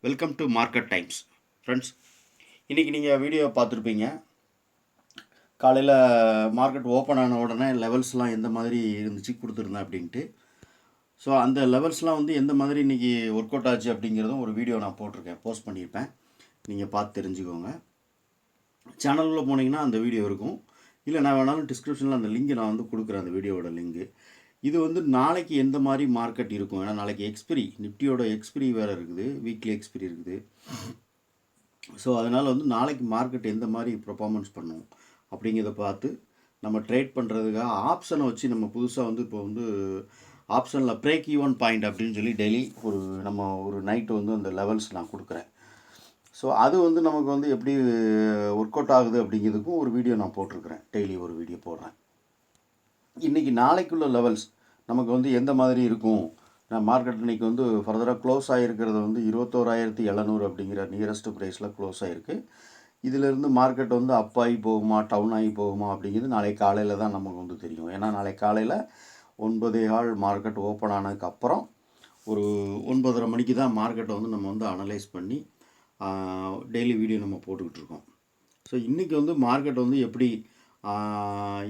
Welcome to market times friends. இன்றைக்கி நீங்கள் video பார்த்துருப்பீங்க. காலையில் மார்க்கெட் ஓப்பன் ஆன உடனே லெவல்ஸ்லாம் எந்த மாதிரி இருந்துச்சு கொடுத்துருந்தேன் அப்படின்ட்டு. ஸோ அந்த லெவல்ஸ்லாம் வந்து எந்த மாதிரி இன்றைக்கி ஒர்க் அவுட் ஆச்சு அப்படிங்கிறதும் ஒரு வீடியோ நான் போட்டிருக்கேன், போஸ்ட் பண்ணியிருப்பேன். நீங்கள் பார்த்து தெரிஞ்சுக்கோங்க. சேனலில் போனீங்கன்னா அந்த வீடியோ இருக்கும், இல்லை நான் வேணாலும் டிஸ்கிரிப்ஷனில் அந்த லிங்க் நான் வந்து கொடுக்குறேன், அந்த வீடியோவோட லிங்கு. இது வந்து நாளைக்கு எந்த மாதிரி மார்க்கெட் இருக்கும், ஏன்னா நாளைக்கு எக்ஸ்பிரி, நிஃப்டியோட எக்ஸ்பிரி வேறு இருக்குது, வீக்லி எக்ஸ்பிரி இருக்குது. ஸோ அதனால் வந்து நாளைக்கு மார்க்கெட் எந்த மாதிரி பர்ஃபார்மன்ஸ் பண்ணும் அப்படிங்கிறத பார்த்து நம்ம ட்ரேட் பண்ணுறதுக்காக ஆப்ஷனை வச்சு நம்ம புதுசாக வந்து இப்போ வந்து ஆப்ஷனில் பிரேக் ஈவன் பாயிண்ட் அப்படின்னு சொல்லி டெய்லி நம்ம ஒரு நைட்டு வந்து அந்த லெவல்ஸ் நான் கொடுக்குறேன். ஸோ அது வந்து நமக்கு வந்து எப்படி ஒர்க் அவுட் ஆகுது அப்படிங்கிறதுக்கும் ஒரு வீடியோ நான் போட்டிருக்கிறேன், டெய்லி ஒரு வீடியோ போடுறேன். இன்றைக்கி நாளைக்குள்ள லெவல்ஸ் நமக்கு வந்து எந்த மாதிரி இருக்கும். மார்க்கெட் இன்றைக்கி வந்து ஃபர்தராக க்ளோஸ் ஆகிருக்கிறது வந்து 21,700 அப்படிங்கிற நியரஸ்ட் ப்ரைஸில் க்ளோஸ் ஆகிருக்கு. இதிலேருந்து மார்க்கெட் வந்து அப் ஆகி போகுமா, டவுன் ஆகி போகுமா அப்படிங்கிறது நாளைக்கு காலையில் தான் நமக்கு வந்து தெரியும். ஏன்னா நாளைக்கு காலையில் 9:15 மார்க்கெட் ஓப்பன் ஆனதுக்கப்புறம் ஒரு 9:30 மணிக்கு தான் மார்க்கெட்டை வந்து நம்ம வந்து அனலைஸ் பண்ணி டெய்லி வீடியோ நம்ம போட்டுக்கிட்டு இருக்கோம். ஸோ இன்றைக்கி வந்து மார்க்கெட் வந்து எப்படி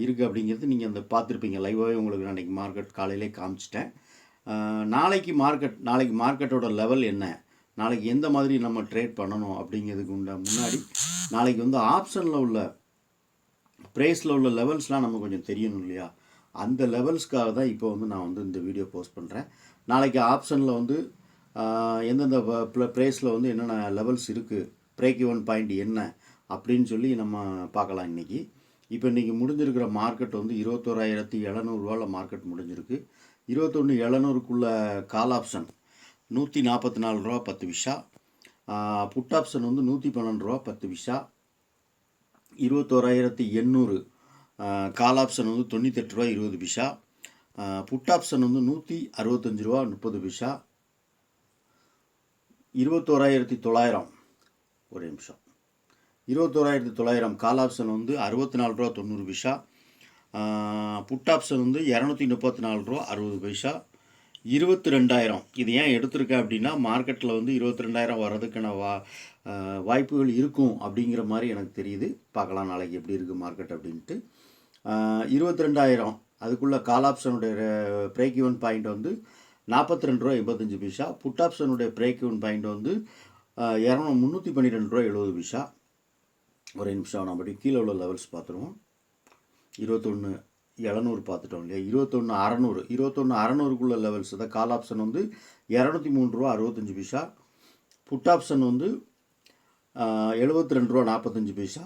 இருக்குது அப்படிங்கிறது நீங்கள் அந்த பார்த்துருப்பீங்க. லைவாகவே உங்களுக்கு நான் இன்றைக்கி மார்க்கெட் காலையிலே காமிச்சிட்டேன். நாளைக்கு மார்க்கெட்டோட லெவல் என்ன, நாளைக்கு எந்த மாதிரி நம்ம ட்ரேட் பண்ணணும் அப்படிங்கிறதுக்கு முன்னாடி நாளைக்கு வந்து ஆப்ஷனில் உள்ள ப்ரைஸில் உள்ள லெவல்ஸ்லாம் நம்ம கொஞ்சம் தெரியணும் இல்லையா. அந்த லெவல்ஸ்க்காக தான் இப்போ வந்து நான் வந்து இந்த வீடியோ போஸ்ட் பண்ணுறேன். நாளைக்கு ஆப்ஷனில் வந்து எந்தெந்த ப்ரைஸில் வந்து என்னென்ன லெவல்ஸ் இருக்குது, பிரேக் ஈவன் பாயிண்ட் என்ன அப்படின்னு சொல்லி நம்ம பார்க்கலாம். இன்றைக்கி முடிஞ்சிருக்கிற மார்க்கெட் வந்து 21,700 மார்க்கெட் முடிஞ்சிருக்கு. 21,700க்குள்ள கால் ஆப்ஷன் 144 ரூபா 10 பைசா, புட் ஆப்ஷன் வந்து 112 ரூபா 10 பைசா. 21,800 கால் ஆப்ஷன் வந்து 98 ரூபா 20 பைசா, புட் ஆப்ஷன் வந்து 165 ரூபா 30 பைசா. 21,900 ஒரு நிமிஷம் 21,900 கால் ஆப்ஷன் வந்து 64 ரூபா 90 பைசா, புட் ஆப்ஷன் வந்து 234 ரூபா 60 பைசா. 22,000 இது ஏன் எடுத்திருக்கேன் அப்படின்னா, மார்க்கெட்டில் வந்து 22,000 வர்றதுக்கான வாய்ப்புகள் இருக்கும் அப்படிங்கிற மாதிரி எனக்கு தெரியுது. பார்க்கலாம் நாளைக்கு எப்படி இருக்குது மார்க்கெட் அப்படின்ட்டு. 22,000 அதுக்குள்ளே கால் ஆப்ஷனுடைய பிரேக் ஈவன் பாயிண்ட் வந்து 42 ரூபா 85 பைசா. புட் ஆப்ஷனுடைய பிரேக் ஈவன் பாயிண்ட் வந்து 312 ரூபா 70 பைசா. ஒரு நிமிஷம் நம்ம கீழே உள்ள லெவல்ஸ் பார்த்துருவோம். 21,700 பார்த்துட்டோம் இல்லையா. 21,600 லெவல்ஸ் தான் கால் ஆப்ஷன் வந்து 203 ரூபா 65 பைசா, புட் ஆப்ஷன் வந்து 72 ரூபா 45 பைசா.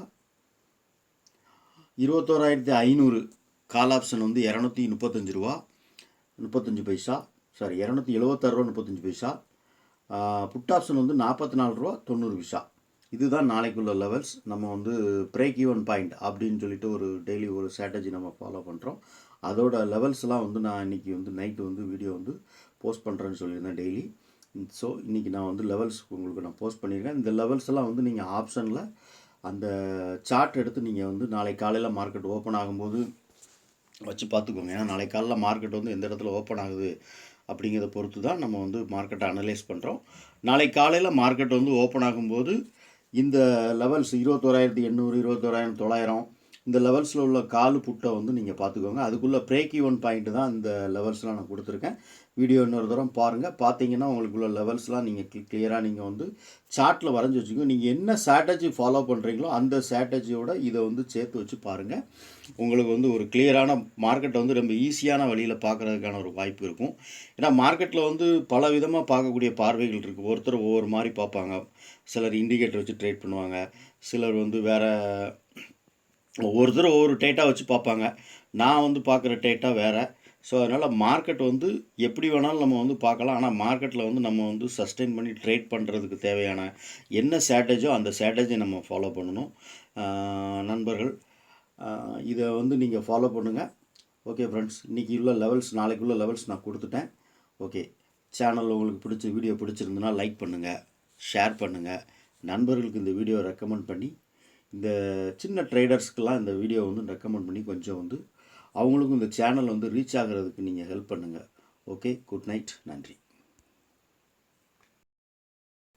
21,500 கால் ஆப்ஷன் வந்து 235 ரூபா 35 பைசா, 276 ரூபா 35 பைசா. புட் ஆப்ஷன் வந்து 44 ரூபா 90 பைசா. இதுதான் நாளைக்குள்ள லெவல்ஸ். நம்ம வந்து பிரேக் ஈவன் பாயிண்ட் அப்படின்னு சொல்லிட்டு ஒரு டெய்லி ஒரு ஸ்ட்ராட்டஜி நம்ம ஃபாலோ பண்ணுறோம். அதோட லெவல்ஸ்லாம் வந்து நான் இன்றைக்கி வந்து நைட்டு வந்து வீடியோ வந்து போஸ்ட் பண்ணுறேன்னு சொல்லியிருந்தேன் டெய்லி. ஸோ இன்றைக்கி நான் வந்து லெவல்ஸ் உங்களுக்கு நான் போஸ்ட் பண்ணியிருக்கேன். இந்த லெவல்ஸ் எல்லாம் வந்து நீங்கள் ஆப்ஷனில் அந்த சார்ட் எடுத்து நீங்கள் வந்து நாளைக்கு காலையில் மார்க்கெட் ஓப்பன் ஆகும்போது வச்சு பார்த்துக்கோங்க. ஏன்னா நாளைக்கு காலையில் மார்க்கெட் வந்து எந்த இடத்துல ஓப்பன் ஆகுது அப்படிங்கிறத பொறுத்து தான் நம்ம வந்து மார்க்கெட்டை அனலைஸ் பண்ணுறோம். நாளைக்கு காலையில் மார்க்கெட் வந்து ஓப்பன் ஆகும்போது இந்த லெவல்ஸ் 21,800 21,900 இந்த லெவல்ஸில் உள்ள கால் புட்டை வந்து நீங்கள் பார்த்துக்கோங்க. அதுக்குள்ளே பிரேக் ஈவன் பாயிண்ட் தான் இந்த லெவல்ஸ்லாம் நான் கொடுத்துருக்கேன். வீடியோ இன்னொரு தூரம் பாருங்கள். பார்த்தீங்கன்னா உங்களுக்குள்ள லெவல்ஸ்லாம் நீங்கள் கிளியராக நீங்கள் வந்து சார்ட்டில் வரைஞ்சி வச்சுக்கோங்க. நீங்கள் என்ன ஸ்ட்ராட்டஜி ஃபாலோ பண்ணுறீங்களோ அந்த ஸ்ட்ராட்டஜியோட இதை வந்து சேர்த்து வச்சு பாருங்கள். உங்களுக்கு வந்து ஒரு கிளியரான மார்க்கெட்டை வந்து ரொம்ப ஈஸியான வழியில் பார்க்குறதுக்கான ஒரு வாய்ப்பு இருக்கும். ஏன்னா மார்க்கெட்டில் வந்து பல விதமாக பார்க்கக்கூடிய பார்வைகள் இருக்குது. ஒருத்தர் ஒவ்வொரு மாதிரி பார்ப்பாங்க. சிலர் இண்டிகேட்டர் வச்சு ட்ரேட் பண்ணுவாங்க, சிலர் வந்து வேறு ஒவ்வொருத்தரும் ஒவ்வொரு டேட்டா வச்சு பார்ப்பாங்க. நான் வந்து பார்க்குற டேட்டா வேறு. ஸோ அதனால் மார்க்கெட் வந்து எப்படி வேணாலும் நம்ம வந்து பார்க்கலாம். ஆனால் மார்க்கெட்டில் வந்து நம்ம வந்து சஸ்டெயின் பண்ணி ட்ரேட் பண்ணுறதுக்கு தேவையான என்ன ஸ்ட்ராட்டஜியோ அந்த ஸ்ட்ராட்டஜியை நம்ம ஃபாலோ பண்ணணும். நண்பர்கள் இதை வந்து நீங்கள் ஃபாலோ பண்ணுங்கள். ஓகே ஃப்ரெண்ட்ஸ், இன்றைக்கி உள்ள லெவல்ஸ் நாளைக்குள்ள லெவல்ஸ் நான் கொடுத்துட்டேன். ஓகே, சேனல் உங்களுக்கு வீடியோ பிடிச்சிருந்துன்னா லைக் பண்ணுங்கள், ஷேர் பண்ணுங்கள். நண்பர்களுக்கு இந்த வீடியோ ரெக்கமெண்ட் பண்ணி, இந்த சின்ன ட்ரேடர்ஸ்க்கெலாம் இந்த வீடியோ வந்து ரெக்கமெண்ட் பண்ணி கொஞ்சம் வந்து அவங்களுக்கும் இந்த சேனல் வந்து ரீச் ஆகிறதுக்கு நீங்கள் ஹெல்ப் பண்ணுங்கள். ஓகே, குட் நைட், நன்றி.